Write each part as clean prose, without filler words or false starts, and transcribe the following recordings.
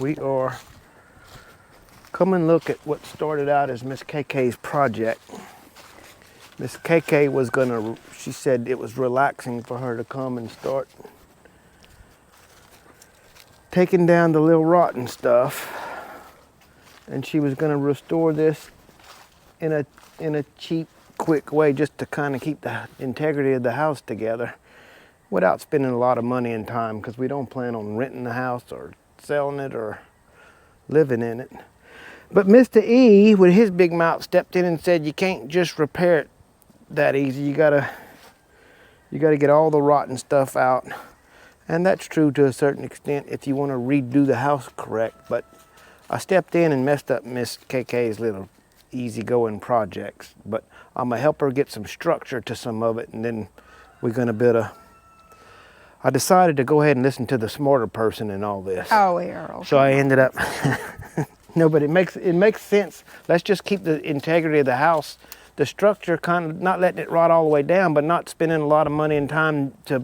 We are come and look at what started out as Miss KK's project. Miss KK was gonna, she said it was relaxing for her to come and start taking down the little rotten stuff. And she was gonna restore this in a cheap, quick way just to kind of keep the integrity of the house together without spending a lot of money and time, because we don't plan on renting the house or selling it or living in it. But Mr. E, with his big mouth, stepped in and said, you can't just repair it that easy. You gotta get all the rotten stuff out. And that's true to a certain extent if you want to redo the house correct. But I stepped in and messed up Miss KK's little easygoing projects. But I'm gonna help her get some structure to some of it, and then we're gonna build I decided to go ahead and listen to the smarter person in all this. Oh, Errol. So I ended up, no, but it makes sense. Let's just keep the integrity of the house, the structure, kind of not letting it rot all the way down, but not spending a lot of money and time to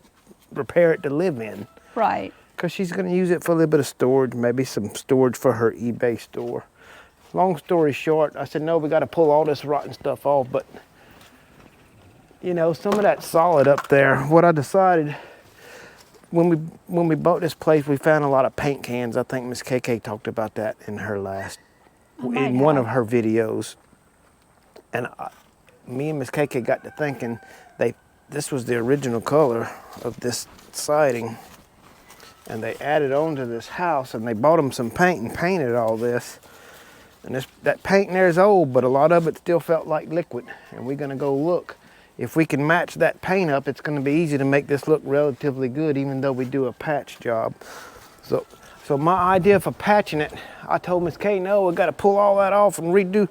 repair it to live in. Right. Because she's going to use it for a little bit of storage, maybe some storage for her eBay store. Long story short, I said, no, we got to pull all this rotten stuff off, but you know, some of that solid up there, what I decided, when we bought this place, we found a lot of paint cans. I think Miss KK talked about that in her in one of her videos. And me and Miss KK got to thinking, this was the original color of this siding, and they added on to this house, and they bought them some paint and painted all this. And that paint in there is old, but a lot of it still felt like liquid. And we're gonna go look. If we can match that paint up, it's gonna be easy to make this look relatively good, even though we do a patch job. So my idea for patching it, I told Miss K, no, we gotta pull all that off and redo,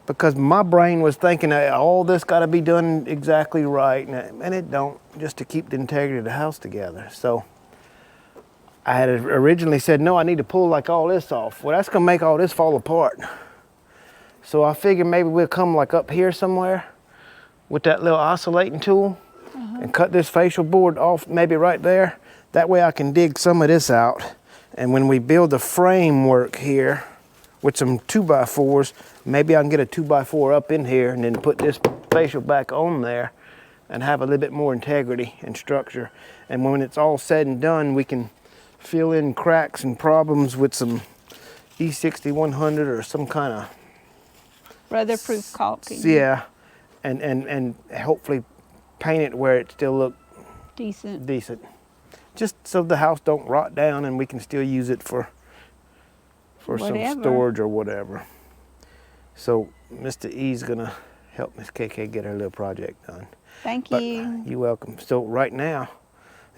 because my brain was thinking all this gotta be done exactly right, and it don't, just to keep the integrity of the house together. So I had originally said, no, I need to pull like all this off. Well, that's gonna make all this fall apart. So I figured maybe we'll come like up here somewhere with that little oscillating tool and cut this facial board off, maybe right there. That way I can dig some of this out. And when we build the framework here with some 2x4s, maybe I can get a 2x4 up in here and then put this facial back on there and have a little bit more integrity and structure. And when it's all said and done, we can fill in cracks and problems with some E6100 or some kind of Weatherproof caulking. Yeah. And hopefully paint it where it still look decent. Just so the house don't rot down and we can still use it for some storage or whatever. So Mr. E's gonna help Miss KK get her little project done. Thank you. You're welcome. So right now,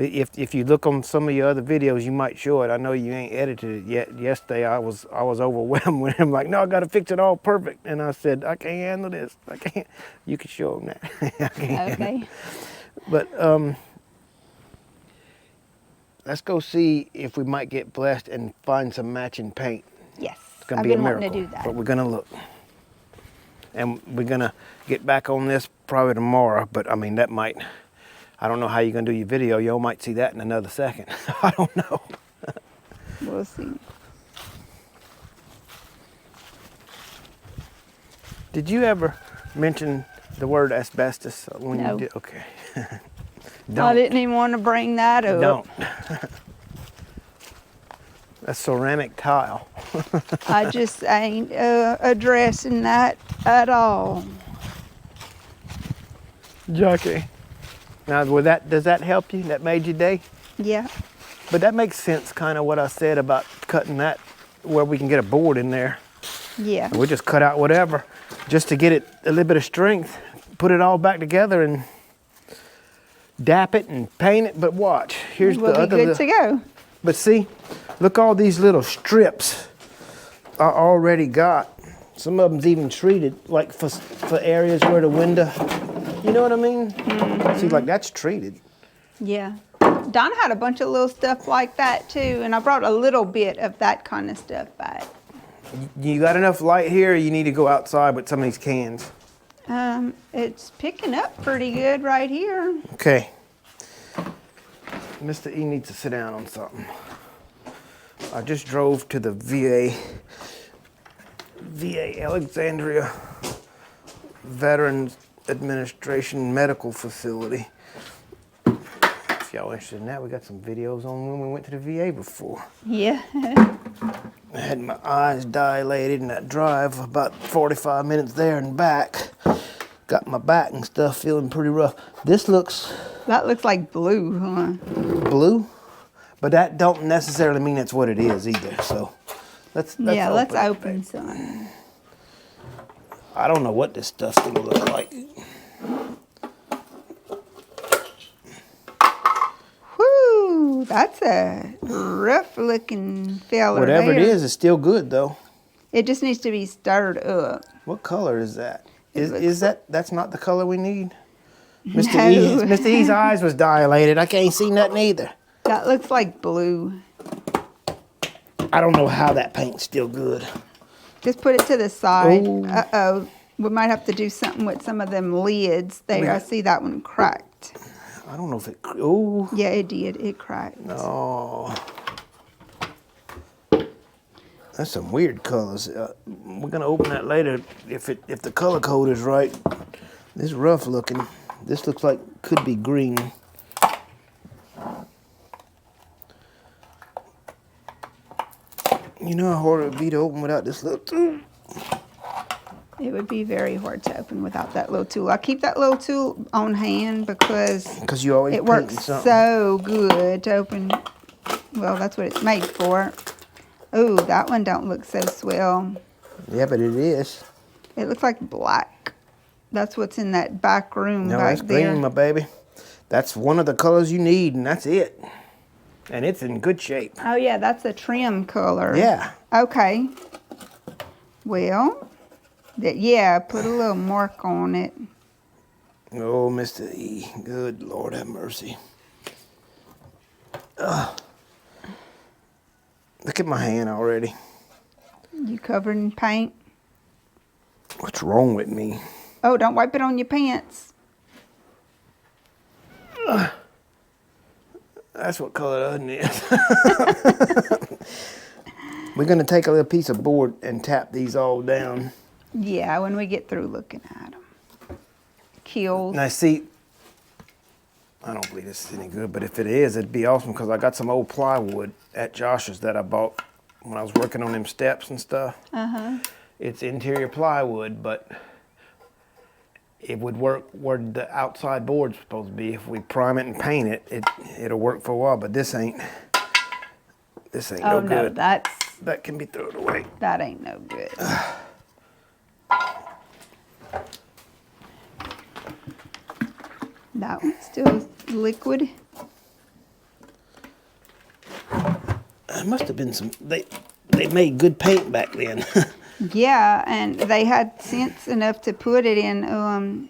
if you look on some of your other videos, you might show it. I know you ain't edited it yet. Yesterday I was overwhelmed with him, like, no, I got to fix it all perfect. And I said, I can't handle this. I can't. You can show him that. Okay. But let's go see if we might get blessed and find some matching paint. Yes. It's gonna be a miracle. Wanting to do that. But we're gonna look, and we're gonna get back on this probably tomorrow. But I mean, that might. I don't know how you're gonna do your video. Y'all might see that in another second. I don't know. We'll see. Did you ever mention the word asbestos when No. you did? Okay. I didn't even want to bring that up. Don't. That's ceramic tile. I just ain't addressing that at all. Jackie. Now, does that help you? That made your day? Yeah. But that makes sense, kind of what I said about cutting that where we can get a board in there. Yeah. And we'll just cut out whatever just to get it a little bit of strength, put it all back together and dap it and paint it. But watch, here's We'll the other. be good to go. But see, look, all these little strips I already got. Some of them's even treated, like for areas where the window, you know what I mean? Mm-hmm. See, like that's treated. Yeah. Donna had a bunch of little stuff like that too, and I brought a little bit of that kind of stuff back. You got enough light here, or you need to go outside with some of these cans? It's picking up pretty good right here. Okay. Mr. E needs to sit down on something. I just drove to the VA Alexandria Veterans Administration Medical Facility. If y'all interested in that, we got some videos on when we went to the VA before. Yeah. I had my eyes dilated in that drive, about 45 minutes there and back. Got my back and stuff feeling pretty rough. This looks That looks like blue, huh? blue, but that don't necessarily mean that's what it is either. So let's open some. I don't know what this stuff's gonna look like. Whoo, that's a rough looking fella. Whatever there. it is, it's still good though. It just needs to be stirred up. What color is that? It Is that's not the color we need? Mr. No. Mr. E's eyes was dilated. I can't see nothing either. That looks like blue. I don't know how that paint's still good. Just put it to the side. Ooh. Uh-oh. We might have to do something with some of them lids there. Yeah. I see that one cracked. I don't know if it. Oh. Yeah, it did. It cracked. No. That's some weird colors. We're gonna open that later if the color code is right. This is rough looking. This looks like could be green. You know how hard it would be to open without this little tool? It would be very hard to open without that little tool. I keep that little tool on hand because You always it works something. so good to open. Well, that's what it's made for. Ooh, that one don't look so swell. Yeah, but it is. It looks like black. That's what's in that back room No, back that's there. green, my baby. That's one of the colors you need, and that's it. And it's in good shape. Oh yeah, that's a trim color. Yeah. Okay. Well, yeah, put a little mark on it. Oh, Mr. E. Good Lord have mercy. Look at my hand already. You covered in paint? What's wrong with me? Oh, don't wipe it on your pants. That's what color onion is. We're going to take a little piece of board and tap these all down. Yeah, when we get through looking at them. Kills. Now, see, I don't believe this is any good, but if it is, it'd be awesome because I got some old plywood at Josh's that I bought when I was working on them steps and stuff. Uh-huh. It's interior plywood, but it would work where the outside board's supposed to be. If we prime it and paint it, it'll work for a while, but this ain't Oh no no, good. that Can be thrown away. ain't no good. That one's still liquid. It must have been some, they made good paint back then. Yeah, and they had sense enough to put it in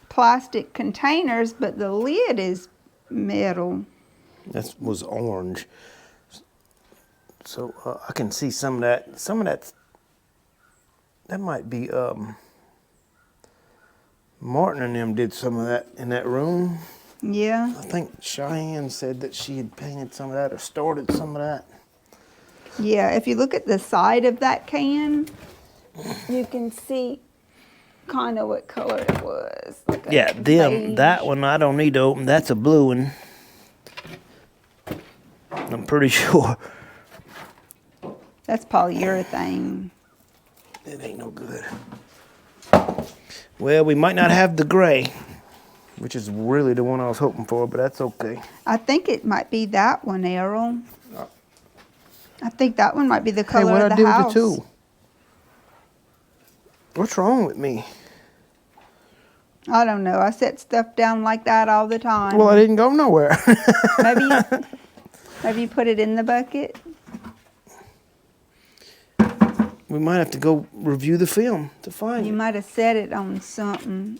plastic containers, but the lid is metal. That was orange. So I can see some of that. That might be Martin and them did some of that in that room. Yeah. I think Cheyenne said that she had painted some of that or started some of that. Yeah, if you look at the side of that can, you can see kind of what color it was. Like a beige. That one I don't need to open. That's a blue one. I'm pretty sure. That's polyurethane. It ain't no good. Well, we might not have the gray, which is really the one I was hoping for, but that's okay. I think it might be that one, Errol. I think that one might be the color Hey, of what'd the I do house. with the tool? What's wrong with me? I don't know. I set stuff down like that all the time. Well, I didn't go nowhere. Maybe you put it in the bucket. We might have to go review the film to find You it. might have set it on something.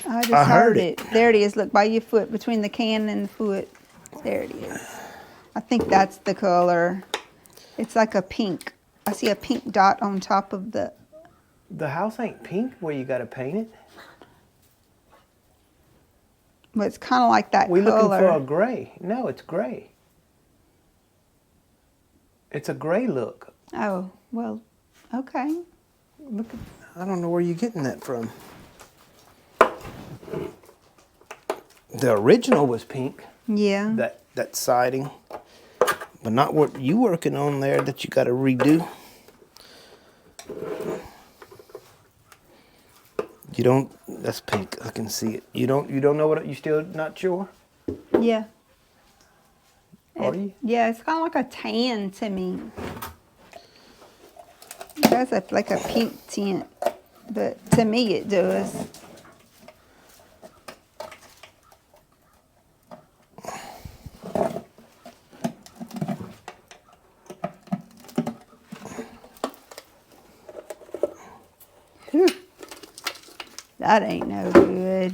I just heard it. There it is. Look, by your foot, between the can and the foot. There it is. I think that's the color. It's like a pink. I see a pink dot on top of the... The house ain't pink where you got to paint it. But it's kind of like that We're looking for a color. gray. No, it's gray. It's a gray look. Oh, well, okay. Look at, I don't know where you're getting that from. The original was pink, Yeah. that siding, but not what you working on there that you got to redo. You don't. That's pink. I can see it. You don't know what. You still not sure? Yeah. Are you? Yeah, it's kind of like a tan to me. It has like a pink tint, but to me it does. Whew. That ain't no good.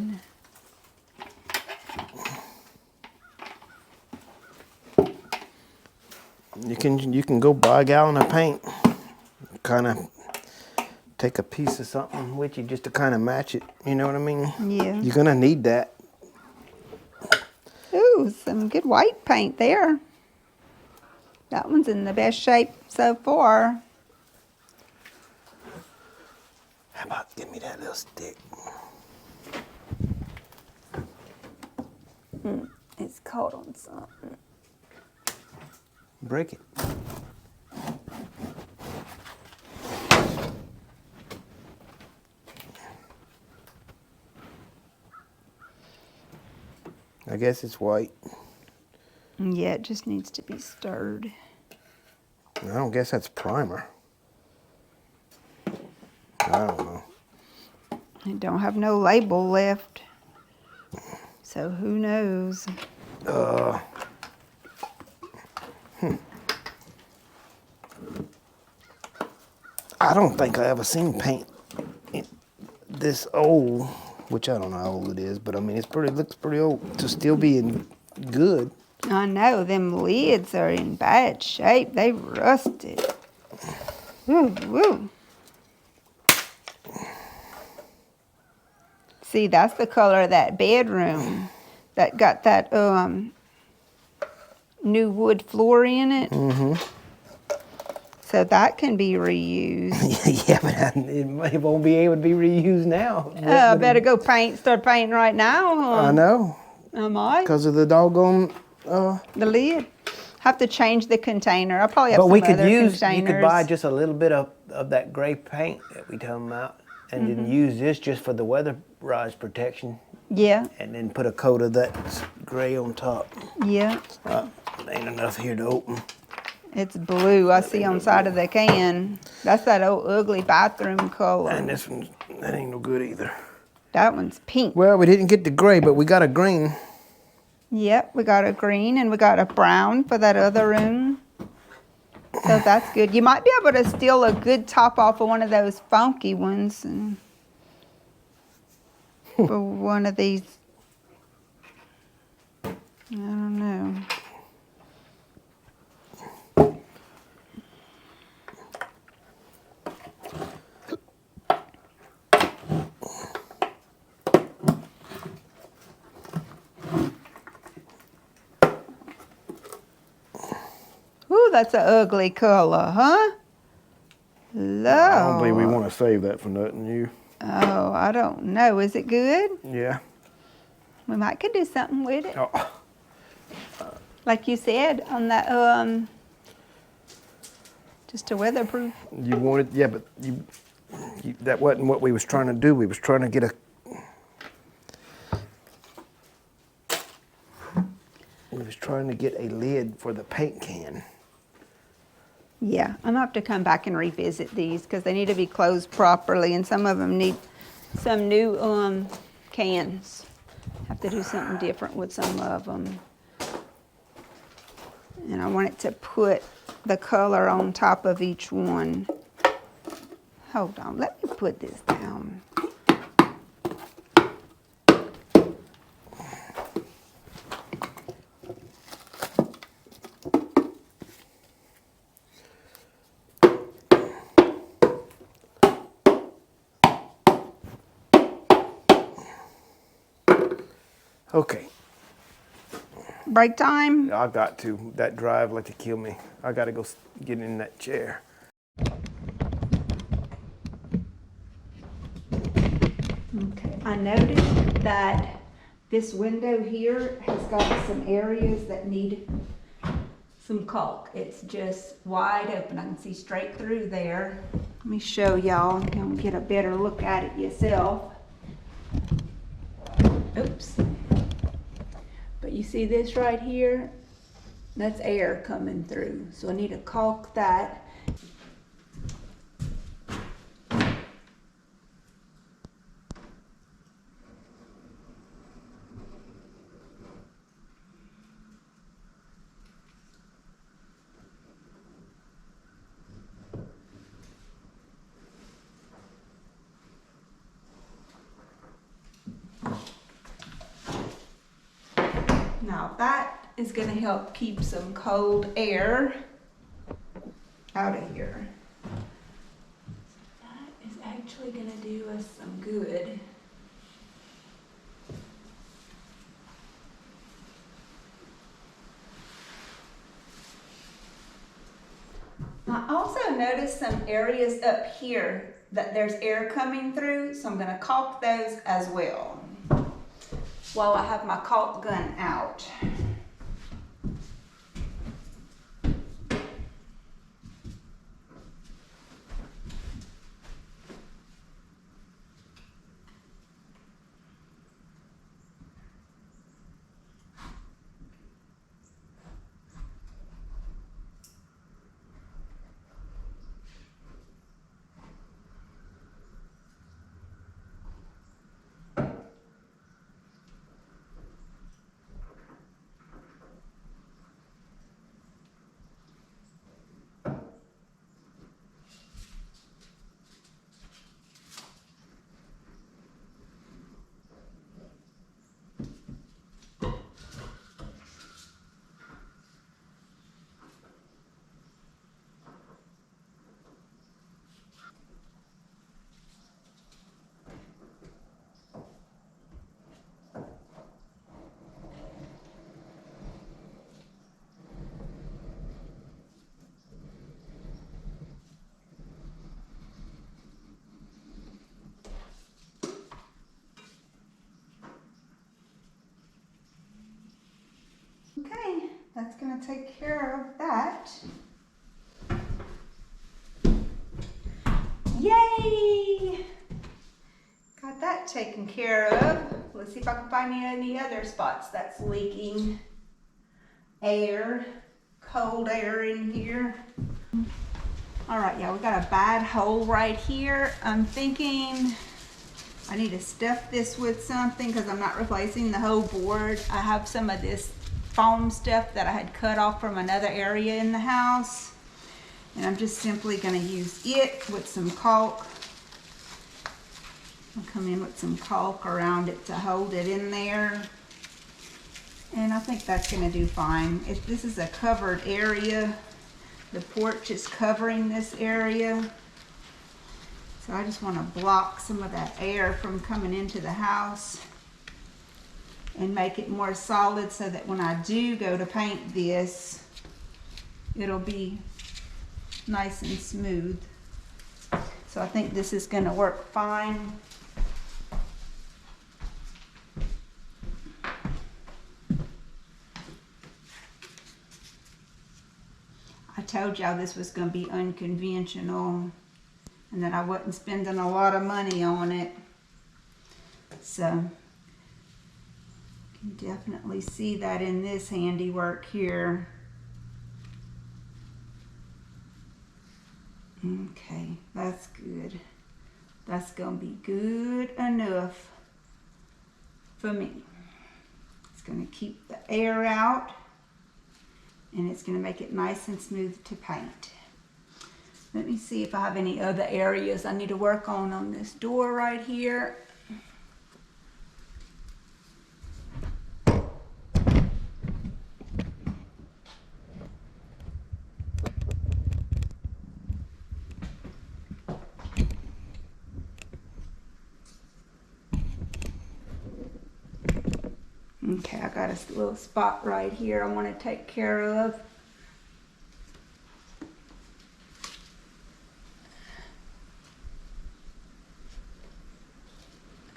You can go buy a gallon of paint. Kind of take a piece of something with you just to kind of match it. You know what I mean? Yeah. You're gonna need that. Ooh, some good white paint there. That one's in the best shape so far. How about give me that little stick? It's caught on something. Break it. I guess it's white. Yeah, it just needs to be stirred. I don't guess that's primer. I don't know. It don't have no label left. So who knows? I don't think I ever seen paint this old, which I don't know how old it is, but I mean looks pretty old to still be in good. I know, them lids are in bad shape. They rusted. Woo, woo. See, that's the color of that bedroom that got that new wood floor in it. Mm-hmm. So that can be reused. Yeah, but it won't be able to be reused now. I better go start painting right now. Huh? I know. Am I? Because of the doggone. The lid. Have to change the container. I'll probably have But some we could other use. containers. You could buy just a little bit of that gray paint that we talking about, and then use this just for the weatherized protection, Yeah, and then put a coat of that gray on top. yeah. Ain't enough here to open. It's blue. I see on the side of the can. That's that old ugly bathroom color. And this one, that ain't no good either. That one's pink. Well, we didn't get the gray, but we got a green. Yep, we got a green and we got a brown for that other room. So that's good. You might be able to steal a good top off of one of those funky ones and for one of these. I don't know. Ooh, that's an ugly color, huh? Lord. I don't believe we want to save that for nothing new. Oh, I don't know. Is it good? Yeah. We might could do something with it. Oh. Like you said on that, just a weatherproof. You wanted, yeah, but that wasn't what we was trying to do. We was trying to get a lid for the paint can. Yeah, I'm gonna have to come back and revisit these because they need to be closed properly, and some of them need some new cans. Have to do something different with some of them. And I want it to put the color on top of each one. Hold on, let me put this down. Okay, Break time? I got to. That drive like to kill me. I gotta go get in that chair. Okay. I noticed that this window here has got some areas that need some caulk. It's just wide open. I can see straight through there. Let me show y'all. You'll get a better look at it yourself. Oops. But you see this right here? That's air coming through. So I need to caulk that. Now that is going to help keep some cold air out of here. That is actually going to do us some good. I also noticed some areas up here that there's air coming through, so I'm going to caulk those as well while I have my caulk gun out. Okay, that's going to take care of that. Yay! Got that taken care of. Let's see if I can find any other spots that's leaking air, cold air in here. All right, yeah, we got a bad hole right here. I'm thinking I need to stuff this with something because I'm not replacing the whole board. I have some of this foam stuff that I had cut off from another area in the house, and I'm just simply going to use it with some caulk. I'll come in with some caulk around it to hold it in there, and I think that's going to do fine. If this is a covered area, the porch is covering this area, so I just want to block some of that air from coming into the house and make it more solid so that when I do go to paint this, it'll be nice and smooth. So I think this is going to work fine. I told y'all this was going to be unconventional and that I wasn't spending a lot of money on it. So you can definitely see that in this handiwork here. Okay, that's good. That's going to be good enough for me. It's going to keep the air out, and it's going to make it nice and smooth to paint. Let me see if I have any other areas I need to work on this door right here. Okay, I got a little spot right here I want to take care of.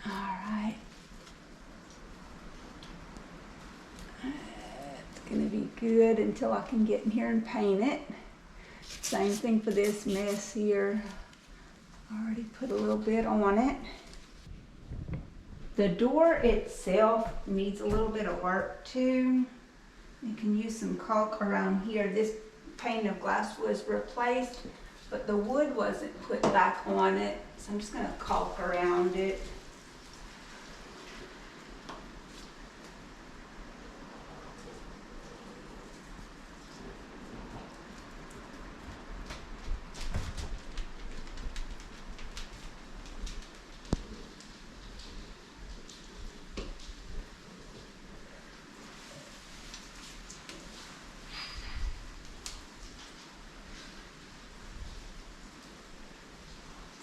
All right. It's gonna be good until I can get in here and paint it. Same thing for this mess here. Already put a little bit on it. The door itself needs a little bit of work too. You can use some caulk around here. This pane of glass was replaced, but the wood wasn't put back on it. So I'm just gonna caulk around it.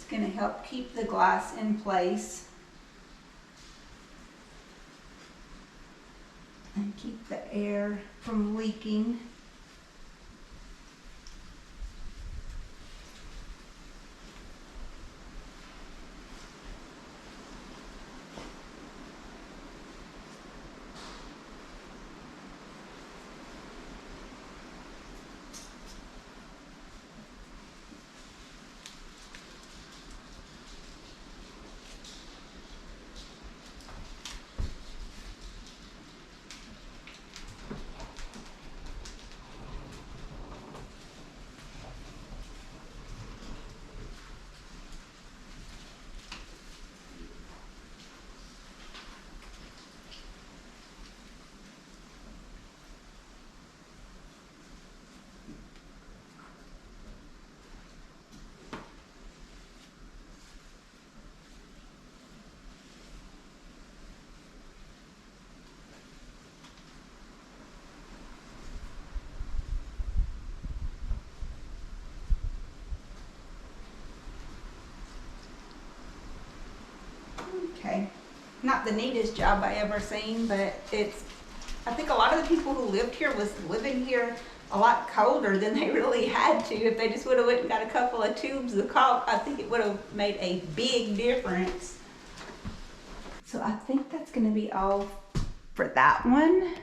Going to help keep the glass in place and keep the air from leaking. Okay, not the neatest job I ever seen, but I think a lot of the people who lived here was living here a lot colder than they really had to. If they just would have went and got a couple of tubes of caulk, I think it would have made a big difference. So I think that's gonna be all for that one.